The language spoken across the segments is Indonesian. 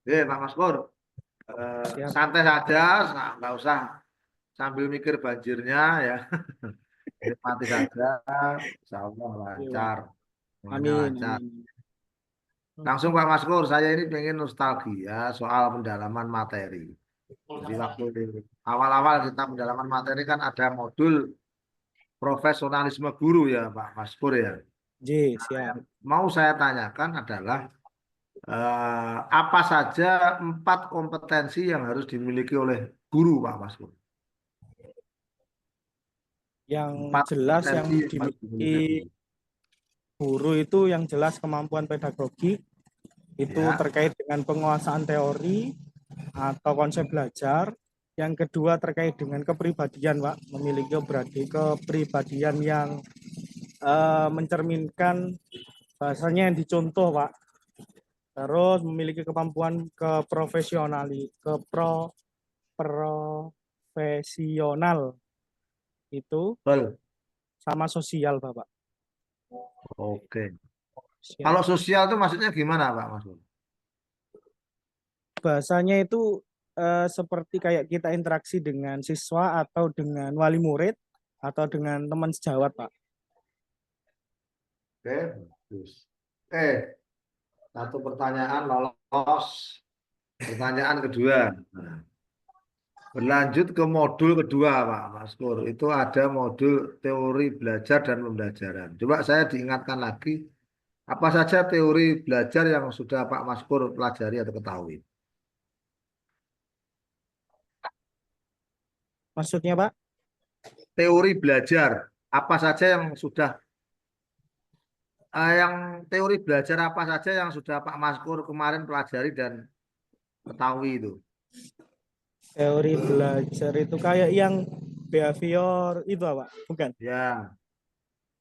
Pak Maskur, Siap. santai saja, nggak usah sambil mikir banjirnya ya. Nikmati saja, insya Allah Iya, Pak. lancar, semuanya Amin, lancar. amin. Langsung Pak Maskur, saya ini pengen nostalgia soal pendalaman materi. Jadi waktu awal-awal kita pendalaman materi kan ada modul profesionalisme guru ya Pak Maskur ya. J, Nah, siap. yang mau saya tanyakan adalah apa saja 4 kompetensi yang harus dimiliki oleh guru Pak Maskur? Yang 4 jelas yang kompetensi yang harus dimiliki dimiliki guru. guru itu yang jelas kemampuan pedagogi, itu Ya, terkait dengan penguasaan teori atau konsep belajar. Yang kedua terkait dengan kepribadian, Pak, memiliki kepribadian yang mencerminkan bahasanya yang dicontoh, Pak. Terus memiliki kemampuan profesional itu betul. sama sosial, Bapak. Oke. Kalau Siap. sosial itu maksudnya gimana Pak Maskur? Bahasanya itu seperti kayak kita interaksi dengan siswa atau dengan wali murid atau dengan teman sejawat, Pak. Oke, bagus. Satu pertanyaan lolos. Pertanyaan kedua. Nah, berlanjut ke modul kedua, Pak Maskur. Itu ada modul teori belajar dan pembelajaran. Coba saya diingatkan lagi, apa saja teori belajar yang sudah Pak Maskur pelajari atau ketahui? Maksudnya, Pak? Teori belajar, apa saja yang sudah, yang teori belajar apa saja yang sudah Pak Maskur kemarin pelajari dan ketahui itu? Teori belajar itu kayak yang behavior itu, Pak? Bukan. Ya,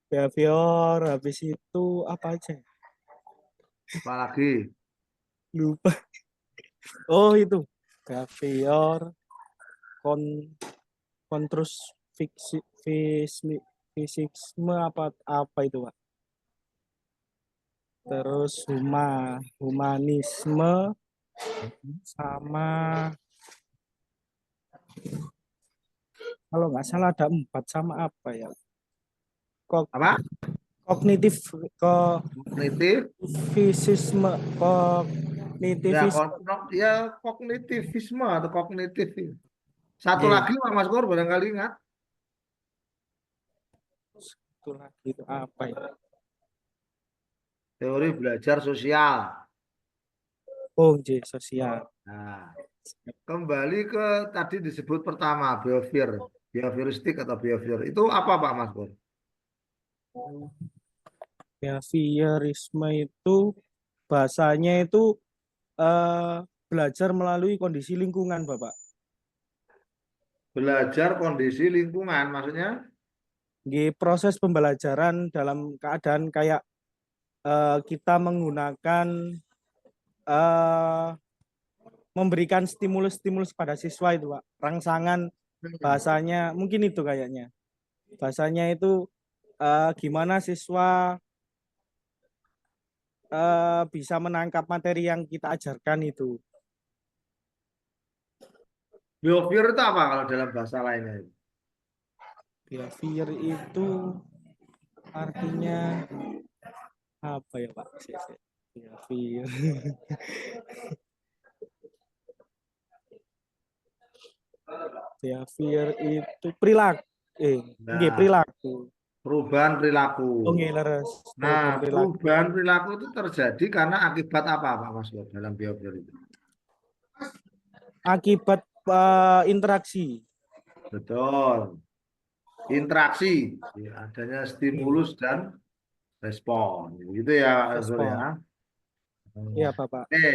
Behavior, habis itu apa aja? apalagi? Lupa. Oh, itu. Behavior, kon, kontrus, fiksi, fisisme apa apa itu, Pak? Terus humanisme sama kalau nggak salah ada 4 sama apa ya? Kog, Apa? kognitif ke Kognitif? fisisme Ya, kognitivisme. ya kognitivisme atau kognitif. Satu G. lagi Pak Maskur barangkali ingat. Itu lagi itu apa ya? Teori belajar sosial. Oh, J sosial. Nah, kembali ke tadi disebut pertama, behavior. Behavioristik atau behavior. Itu apa Pak Maskur? Behaviorisme itu bahasanya itu belajar melalui kondisi lingkungan, Bapak. Belajar kondisi lingkungan, maksudnya? Di proses pembelajaran dalam keadaan kayak kita menggunakan eh, memberikan stimulus-stimulus pada siswa itu, Pak. Rangsangan bahasanya mungkin itu kayaknya. Bahasanya itu gimana siswa bisa menangkap materi yang kita ajarkan itu. Behavior itu apa kalau dalam bahasa lainnya? Behavior itu artinya apa ya, Pak? Behavior. Behavior itu perilaku. Nah, Perilaku. perubahan perilaku. Oh, leres. Nah, Perubahan perilaku. perubahan perilaku itu terjadi karena akibat apa Pak Maskur dalam behavior itu? Akibat interaksi. Betul. Interaksi, ya, adanya stimulus dan respon, gitu ya, Azul ya. Respon. Iya, Bapak. Oke,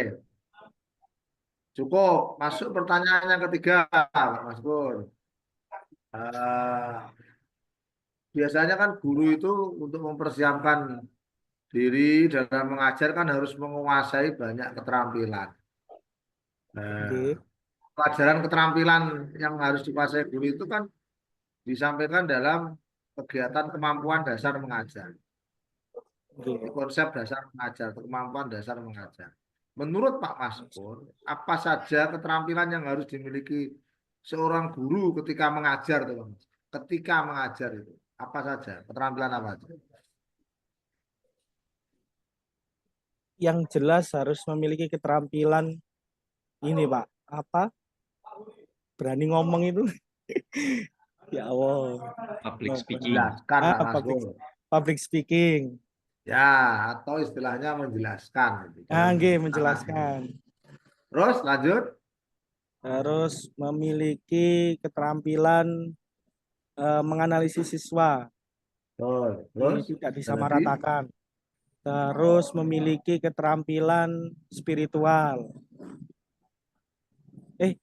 cukup. Masuk pertanyaan yang ketiga, Pak Mas Pur. Eh, biasanya kan guru itu untuk mempersiapkan diri dalam mengajar kan harus menguasai banyak keterampilan. Nah, Oke. pelajaran keterampilan yang harus dikuasai guru itu kan disampaikan dalam kegiatan kemampuan dasar mengajar. Ini Oke. konsep dasar mengajar, kemampuan dasar mengajar. menurut Pak Maskur, apa saja keterampilan yang harus dimiliki seorang guru ketika mengajar tuh, Pak Mas? Ketika mengajar itu, apa saja? Keterampilan apa saja? Yang jelas harus memiliki keterampilan ini Pak, apa? Berani ngomong itu. Ya Allah. Public speaking. Menjelaskan Pak Public, Maskur. public speaking. Ya, atau istilahnya menjelaskan gitu, dalam Nggih, pembicaraan. menjelaskan. Terus lanjut. Harus memiliki keterampilan menganalisis siswa. Terus Ini tidak ada lagi? disamaratakan. Terus memiliki keterampilan spiritual. Nggih,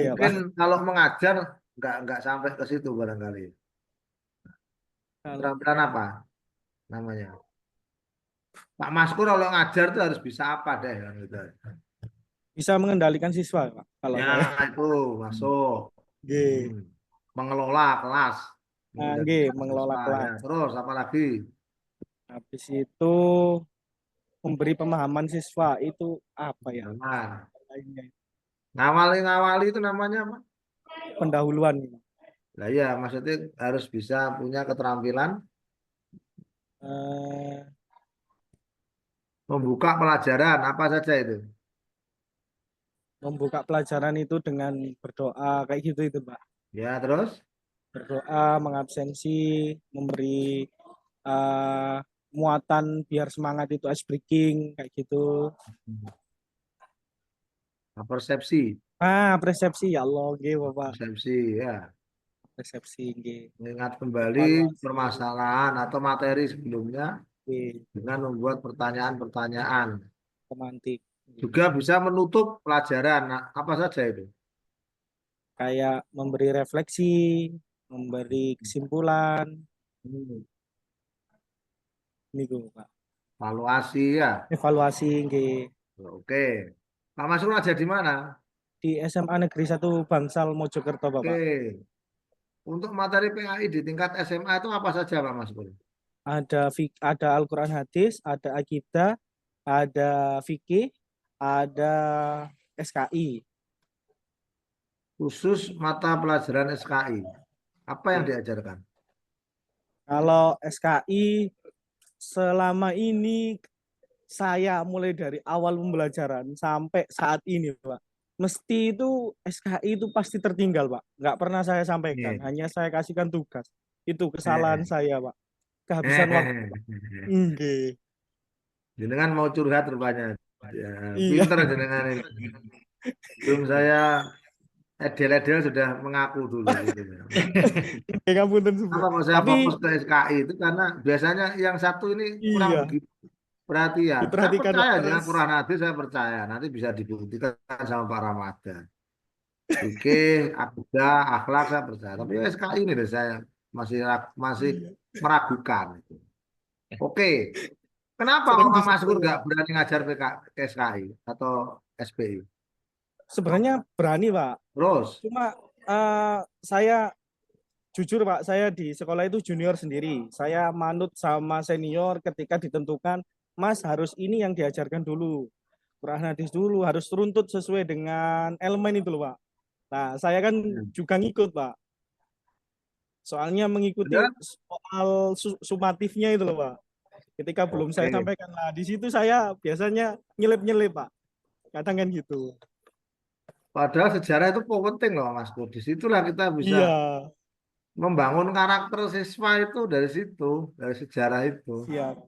apa? Mungkin kalau mengajar nggak sampai ke situ barangkali. Keterampilan apa namanya? Pak Maskur kalau ngajar tuh harus bisa apa deh kan gitu. Bisa mengendalikan siswa, Pak. Kalau Ya saya. itu masuk. Nggih. Mengelola kelas. Nggih, Mengendalikan mengelola siswa ya. kelas. Terus apa lagi? Habis itu memberi pemahaman siswa itu apa ya? Nah, Lainnya. ngawali itu namanya apa? Pendahuluan. Nah ya maksudnya harus bisa punya keterampilan Eh, membuka pelajaran apa saja itu. membuka pelajaran itu dengan berdoa kayak gitu itu, Pak. Ya terus Berdoa, mengabsensi, memberi eh, muatan biar semangat itu ice breaking kayak gitu. persepsi, Persepsi ya Allah, nggih Bapak. persepsi ya. Persepsi nggih. Mengingat kembali Evaluasi, permasalahan atau materi sebelumnya nggih. dengan membuat pertanyaan-pertanyaan. Pemantik. Nggih. Juga bisa menutup pelajaran. Nah, apa saja itu? Kayak memberi refleksi, memberi kesimpulan, Hmm, niku Pak. Evaluasi ya. Evaluasi nggih. Oke. Pak Masrul aja di mana? Di SMA Negeri 1 Bangsal Mojokerto, Oke. Bapak. Untuk materi PAI di tingkat SMA itu apa saja Pak Masrul? Ada Al-Qur'an hadis, ada akidah, ada fikih, ada SKI. Khusus mata pelajaran SKI. Apa yang diajarkan? Kalau SKI selama ini saya mulai dari awal pembelajaran sampai saat ini, Pak. Mesti itu SKI itu pasti tertinggal, Pak. Nggak pernah saya sampaikan, Nih. hanya saya kasihkan tugas. Itu kesalahan saya, Pak. Kehabisan waktu, Pak. Nggih. Jenengan mau curhat rupanya. Ya, Iya. pinter jenengan ini. Belum saya edel-edel sudah mengaku dulu gitu. Nggih, ngapunten semua. Kenapa kalau saya Tapi fokus ke SKI itu karena biasanya yang satu ini kurang iya, begitu perhatian. Saya diperhatikan, Pak. percaya dengan Terus Quran hadis saya percaya. Nanti bisa dibuktikan sama Pak Ramadan. Fikih, akidah, akhlak saya percaya. Tapi SKI ini deh saya masih meragukan. Oke, kenapa sering kok Pak Maskur disebut. nggak berani ngajar SKI atau SPI? Sebenarnya berani, Pak. Terus, Cuma saya jujur Pak, saya di sekolah itu junior sendiri. Saya manut sama senior ketika ditentukan, Mas harus ini yang diajarkan dulu. Quran hadis dulu, harus runtut sesuai dengan elemen itu loh Pak. Nah, saya kan juga ngikut Pak. Soalnya mengikuti benar? soal sumatifnya itu loh Pak. Ketika belum saya Oke. sampaikan, nah di situ saya biasanya nyelip-nyelip Pak. Kadang kan gitu. Padahal sejarah itu penting loh Mas Pur. Disitulah kita bisa Iya, membangun karakter siswa itu dari situ, dari sejarah itu. siap.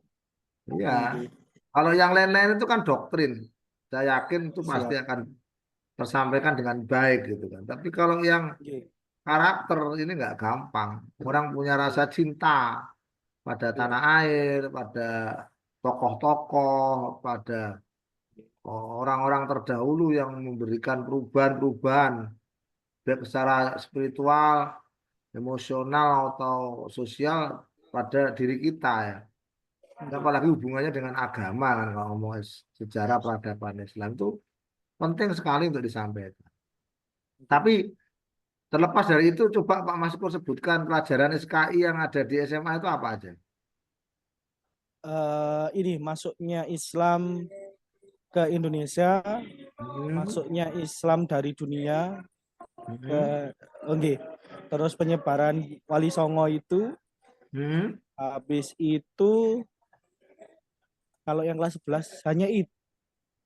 Iya. Oke, Kalau yang lain-lain itu kan doktrin. Saya yakin itu pasti siap. akan tersampaikan dengan baik gitu kan. Tapi kalau yang Oke, karakter ini nggak gampang. Orang punya rasa cinta pada siap. tanah air, pada tokoh-tokoh, pada orang-orang terdahulu yang memberikan perubahan-perubahan baik secara spiritual, emosional atau sosial pada diri kita ya. Apalagi hubungannya dengan agama kan kalau ngomong sejarah peradaban Islam itu penting sekali untuk disampaikan. Tapi terlepas dari itu coba Pak Maskur sebutkan pelajaran SKI yang ada di SMA itu apa aja? Ini masuknya Islam ke Indonesia, Hmm. masuknya Islam dari dunia Hmm. ke oke. Terus penyebaran Wali Songo itu, Hmm. habis itu kalau yang kelas 11 hanya itu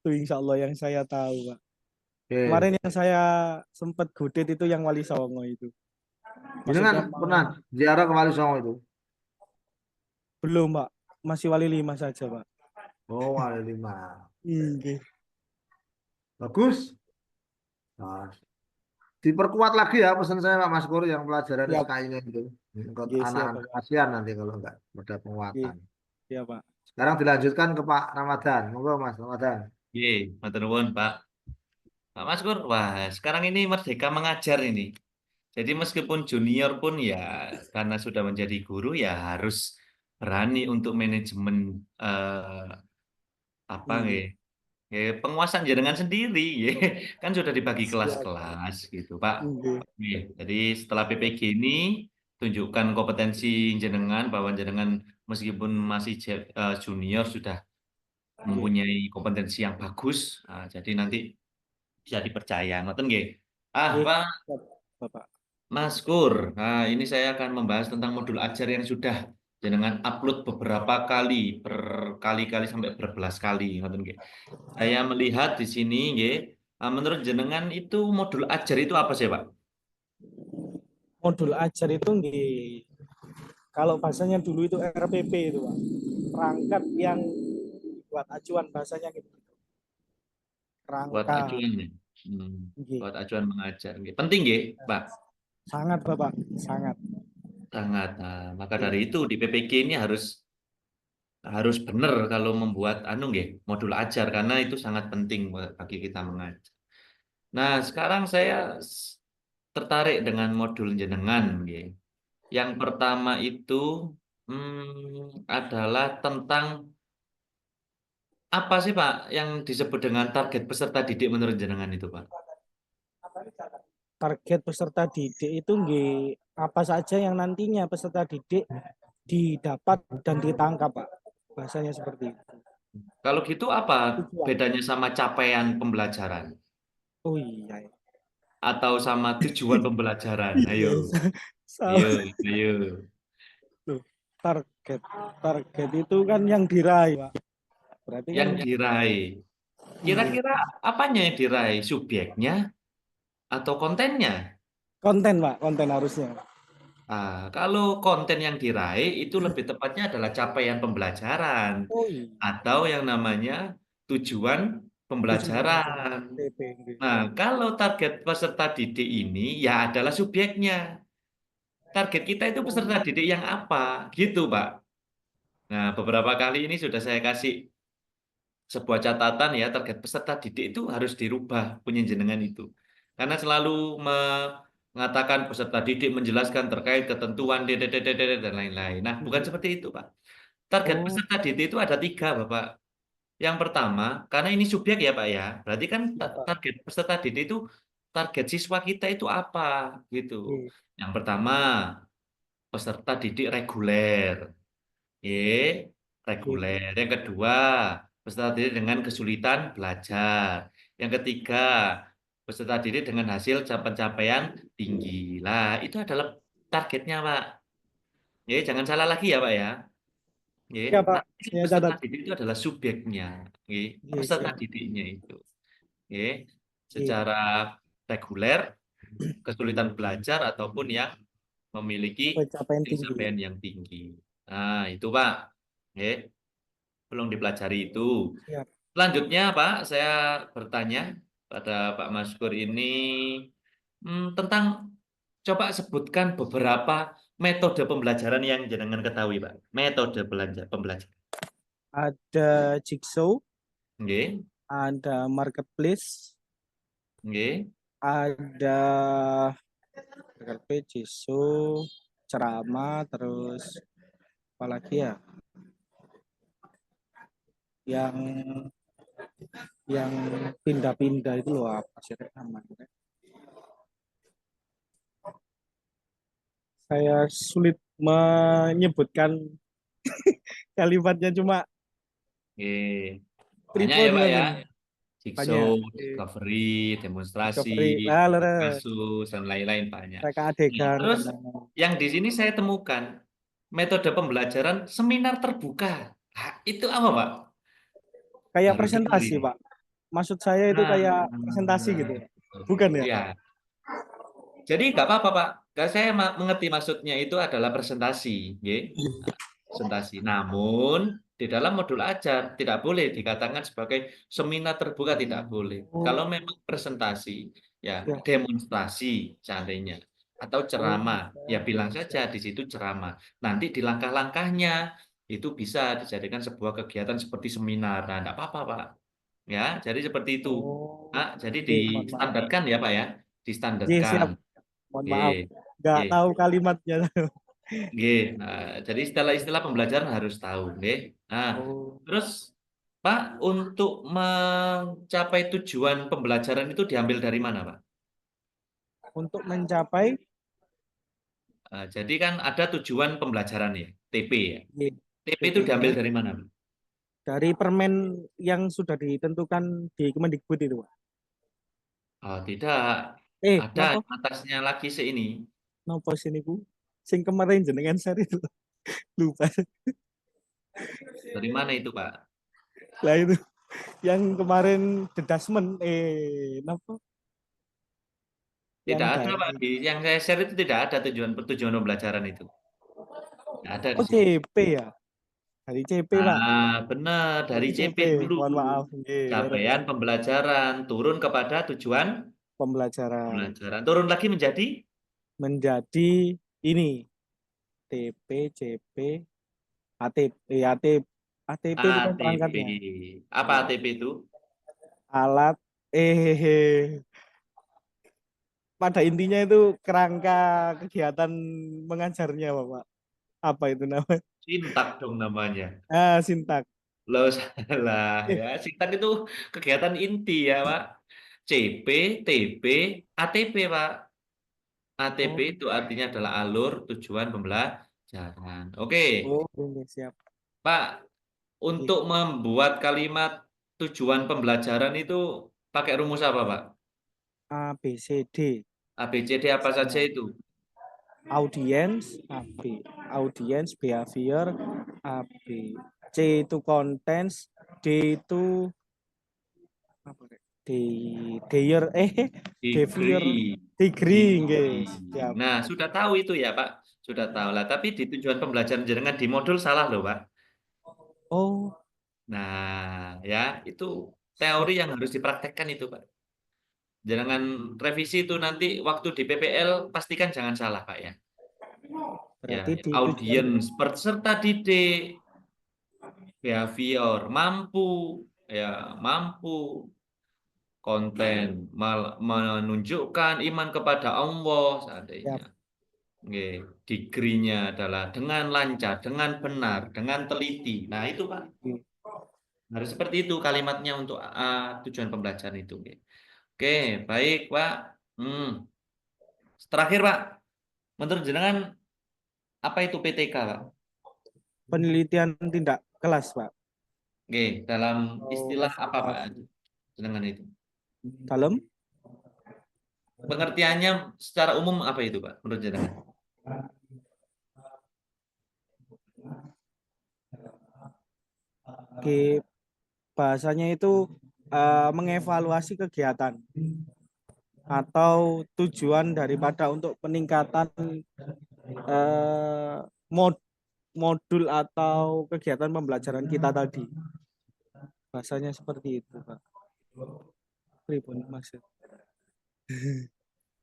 insya Allah yang saya tahu, Pak. Oke. Kemarin yang saya sempat gudet itu yang Wali Songo itu. Ini kan Maksudnya pernah ziarah ke Wali Songo itu. belum, Pak. Masih Wali 5 saja, Pak. Oh, Wali 5. Oke. Bagus. Nah, diperkuat lagi ya pesan saya Pak Mas Guru yang pelajaran Siap. SKI-nya itu. Untuk Oke, siap, anak-anak Pak. kasihan nanti kalau enggak ada Oke, penguatan. siap, Pak. Sekarang dilanjutkan ke Pak Ramadan. Monggo Mas Ramadan. Ye, matur nuwun, Pak. Pak Mas Kur, wah, sekarang ini Merdeka mengajar ini. Jadi meskipun junior pun ya karena sudah menjadi guru ya harus berani untuk manajemen eh, apa Oke. nggih, penguasaan jenengan sendiri nggih. Kan sudah dibagi Siap, Pak. kelas-kelas gitu, Pak. Oke. Oke, jadi setelah PPG ini tunjukkan kompetensi jenengan bahwa jenengan meskipun masih junior sudah Oke. mempunyai kompetensi yang bagus. Nah, jadi nanti bisa dipercaya. Ngoten nggih. Ah, Oke, Pak siap, Bapak. Mas Kur. Nah, ini saya akan membahas tentang modul ajar yang sudah jenengan upload beberapa kali, berkali-kali sampai berbelas kali, ngoten nggih. Saya melihat di sini nggih, menurut jenengan itu modul ajar itu apa sih, Pak? Modul ajar itu nggih, kalau bahasanya dulu itu RPP itu, Pak. Perangkat yang buat acuan bahasanya gitu. Buat Rangka. acuan ya. Hmm, Nggih. buat acuan mengajar nggih. Penting nggih, Pak. Sangat, Bapak. Sangat. Sangat. Nah, maka Nggih. dari itu di PPG ini harus harus benar kalau membuat anu nggih, modul ajar karena itu sangat penting bagi kita mengajar. Nah, sekarang saya tertarik dengan modul jenengan nggih. Yang pertama itu adalah tentang apa sih Pak yang disebut dengan target peserta didik menurut jenengan itu Pak? Target peserta didik itu nggih, apa saja yang nantinya peserta didik didapat dan ditangkap, Pak. Bahasanya seperti itu. Kalau gitu apa Tujuan. bedanya sama capaian pembelajaran Oh iya. atau sama tujuan pembelajaran? Ayo, Iya. ayo, Salah. ayo. Loh, target. Target itu kan yang diraih, Pak. Berarti kan Yang diraih. nggih, Kira-kira apanya yang diraih? Subjeknya atau kontennya? konten, Pak. Konten harusnya. Ah, kalau konten yang diraih itu lebih tepatnya adalah capaian pembelajaran Oh iya. atau yang namanya tujuan Tujuan pembelajaran. pembelajaran. TP. Nggih. Nah, kalau target peserta didik ini ya adalah subjeknya. Target kita itu peserta Oh, didik yang apa? Gitu, Pak. Nah, beberapa kali ini sudah saya kasih sebuah catatan ya, target peserta didik itu harus dirubah punya jenengan itu. Karena selalu mengatakan peserta didik menjelaskan terkait ketentuan dan lain-lain. Nah, bukan nggih. seperti itu, Pak. Target Oh, peserta didik itu ada tiga, Bapak. Yang pertama, karena ini subjek ya, Pak ya. Berarti kan iya, Pak. target peserta didik itu target siswa kita itu apa gitu. Nggih. Yang pertama, peserta didik reguler. Y, Nggih. reguler. Yang kedua, peserta didik dengan kesulitan belajar. Yang ketiga, peserta didik dengan hasil pencapaian tinggi. Lah, itu adalah targetnya, Pak. Ya, jangan salah lagi ya, Pak ya. Ya, Iya, Pak. nanti Saya peserta catat. didik itu adalah subjeknya. Ya, Nggih, peserta siap. didiknya itu. Ya, Nggih. secara reguler, kesulitan belajar ataupun yang memiliki Pencapaian tinggi. pencapaian yang tinggi. Nah, itu Pak. Ya, belum dipelajari itu. Siap. Selanjutnya, Pak, saya bertanya pada Pak Maskur ini tentang coba sebutkan beberapa metode pembelajaran yang jenengan ketahui, Pak. Metode pembelajaran. Ada Jigsaw, Nggih, ada Marketplace, nggih. ada Marketplace, Jigsaw, ceramah, terus apa lagi ya? Yang yang pindah-pindah itu loh, apa sih namanya? Saya sulit menyebutkan kalimatnya, cuma Nggih. Banyak ya, pripun Pak ya. ngoten. jigsaw, banyak. discovery, demonstrasi, Discovery. Lah, leres. kasus dan lain-lain banyak. Reka Nah, adegan. terus yang di sini saya temukan metode pembelajaran seminar terbuka. Nah, itu apa, Pak? Kayak Baru dengar presentasi, ini. Pak. Maksud saya itu Nah, kayak presentasi gitu. Bukan ya? ya. Jadi nggak apa-apa, Pak. Saya mengerti maksudnya itu adalah presentasi, nggih. Nah, presentasi. Namun di dalam modul ajar tidak boleh dikatakan sebagai seminar terbuka, tidak boleh. Kalau Oh, memang presentasi, ya ya. demonstrasi seandainya atau Oh, ceramah, ya bilang saja di situ ceramah. Nanti di langkah-langkahnya itu bisa dijadikan sebuah kegiatan seperti seminar. Nah, enggak apa-apa, Pak. Ya, jadi seperti itu. oh. Nah, jadi Oke, mohon maaf. distandarkan ya, Pak ya. Oke, siap. Distandarkan. Mohon maaf. Oke, Nggak oke, tahu kalimatnya. oke. Nah, jadi istilah-istilah pembelajaran harus tahu, oke. Nah, Oh, terus Pak, untuk mencapai tujuan pembelajaran itu diambil dari mana, Pak? untuk mencapai Jadi kan ada tujuan pembelajaran ya, TP ya. TP itu diambil TP-nya dari mana, Pak? dari permen yang sudah ditentukan di Kemendikbud itu, Pak. Oh, tidak. Ada Nopo? atasnya lagi ini. Nopo sini Bu? Sing kemarin jenengan share itu. Lupa. Dari mana itu, Pak? Lah itu yang kemarin dedasmen nopo? Yang Tidak ada, Pak. dari Yang saya share itu tidak ada tujuan pembelajaran itu. Tidak ada di oh situ. CP ya. Dari CP, Pak. Nah, benar. Dari Dari CP CP. dulu. Mohon maaf. Nggih, leres. Capaian pembelajaran. Turun kepada tujuan Pembelajaran pembelajaran. Turun lagi menjadi menjadi ini TP, CP, ATP, ATP itu kan ATP. perangkatnya. Apa ATP itu? Alat eh pada intinya itu kerangka kegiatan mengajarnya Bapak. Apa itu namanya? Sintak dong namanya. Sintak. Loh, salah Eh, ya. Sintak itu kegiatan inti ya, Pak. CP, TP, ATP, Pak. ATP oh, itu artinya adalah alur tujuan pembelajaran. Oke, oh, oke, siap. Pak. Ih, Untuk membuat kalimat tujuan pembelajaran itu pakai rumus apa, Pak? A, B, C, D. ABCD apa saja Misalnya, itu? audience, AB. Audience, behavior, AB. C itu contents, D itu apa? Their, behavior, Degree. degree, guys. Degree. Siap. Nah, sudah tahu itu ya, Pak. Sudah tahu lah. Tapi di tujuan pembelajaran jenengan di modul salah loh, Pak. Oh, Nah, ya itu teori yang harus dipraktekkan itu, Pak. Jangan revisi itu nanti waktu di PPL pastikan jangan salah, Pak ya. Ya, berarti di tujuan audiens peserta didik, behavior mampu, ya mampu, konten menunjukkan iman kepada Allah siap. seandainya. Oke, degree-nya adalah dengan lancar, dengan benar, dengan teliti. Nah, itu Pak. Harus seperti itu kalimatnya untuk tujuan pembelajaran itu. Oke, baik Pak. Hmm. Terakhir Pak, menurut jenengan apa itu PTK Pak? Penelitian tindak kelas, Pak. Oke, dalam Oh, istilah apa Pak observasi. jenengan itu? Dalam Pengertiannya secara umum apa itu Pak menurut jenengan? Oke, bahasanya itu mengevaluasi kegiatan atau tujuan daripada untuk peningkatan eh, mod modul atau kegiatan pembelajaran kita tadi. Bahasanya seperti itu, Pak. Pripun maksud?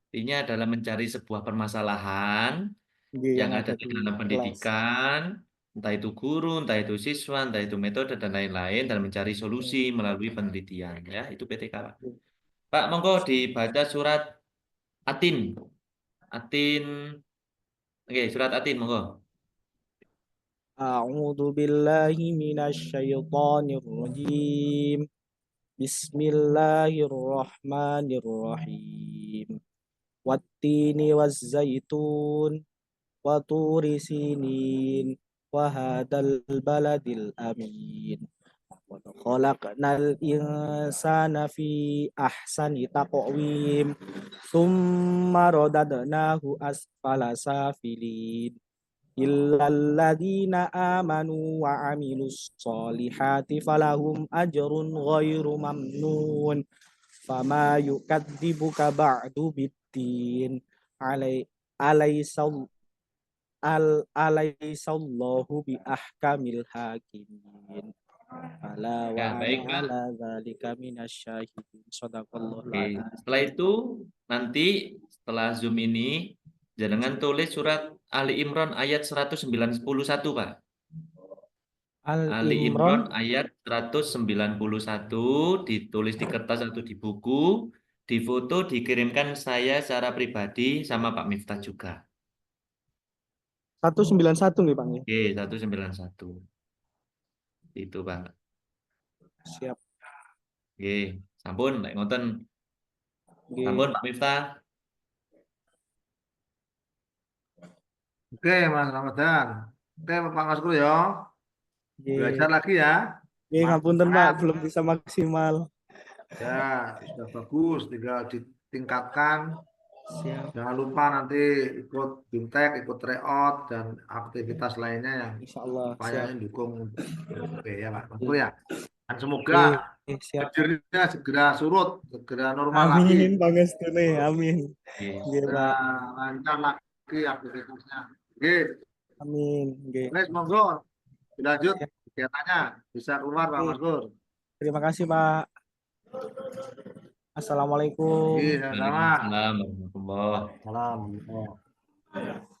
Intinya adalah mencari sebuah permasalahan Nggih, yang yang ada ada di di dalam kelas. pendidikan, entah itu guru, entah itu siswa, entah itu metode dan lain-lain, dan mencari solusi melalui penelitian. Ya, itu PTK, Pak. Pak, monggo dibaca surat Atin. Atin, oke, surat Atin, monggo. A'udzu billahi minasyaitonir rajim. Bismillahirrahmanirrahim. Wattini wazzaitun wa turi sinin wa hadal baladil amin. Khalaqnal insana fi ahsani taqwim. Tsumma radadnahu asfala safilin. Illal ladzina amanu wa amilus solihati falahum ajrun ghairu mamnun. Fama yukadzibuka ba'du biddin. Alaisal alaisallahu bi ahkamil hakimin. Ala wa Ya, baik, ana Pak. ala dzalika minasyahidin. Shadaqallahul Oke. adzim. Setelah itu, nanti setelah Zoom ini, jangan tulis surat Ali Imran ayat 191, Pak. Al Ali Imran Imran ayat 191 ditulis di kertas atau di buku, difoto, dikirimkan saya secara pribadi sama Pak Miftah juga. 191 nih Pak. Oke, 191. Itu, Pak. Siap. Oke, sampun, Pak ngoten. Nggih. Sampun, Pak Miftah. Oke, Mas Ramadan. Oke, Pak Maskur ya. Nggih. Belajar lagi ya. Nggih, ngapunten Pak, belum bisa maksimal. Ya, sudah bagus. Tinggal ditingkatkan. Siap. Jangan lupa nanti ikut BIMTEK, ikut tryout, dan aktivitas lainnya yang Insyaallah. upayanya Siap. dukung BPP ya Pak Maskur ya. Dan semoga Nggih, siap. banjirnya segera surut, segera normal lagi. Amin, pangestune. Amin. Oke. Nggih, Pak. Lancar lagi aktivitasnya. Oke, Amin. Nggih. Mas monggo dilanjut kegiatannya. Bisa keluar Pak Oke. Maskur. Terima kasih, Pak. Assalamualaikum. Iya, sama. Waalaikumsalam warahmatullahi wabarakatuh. Salam.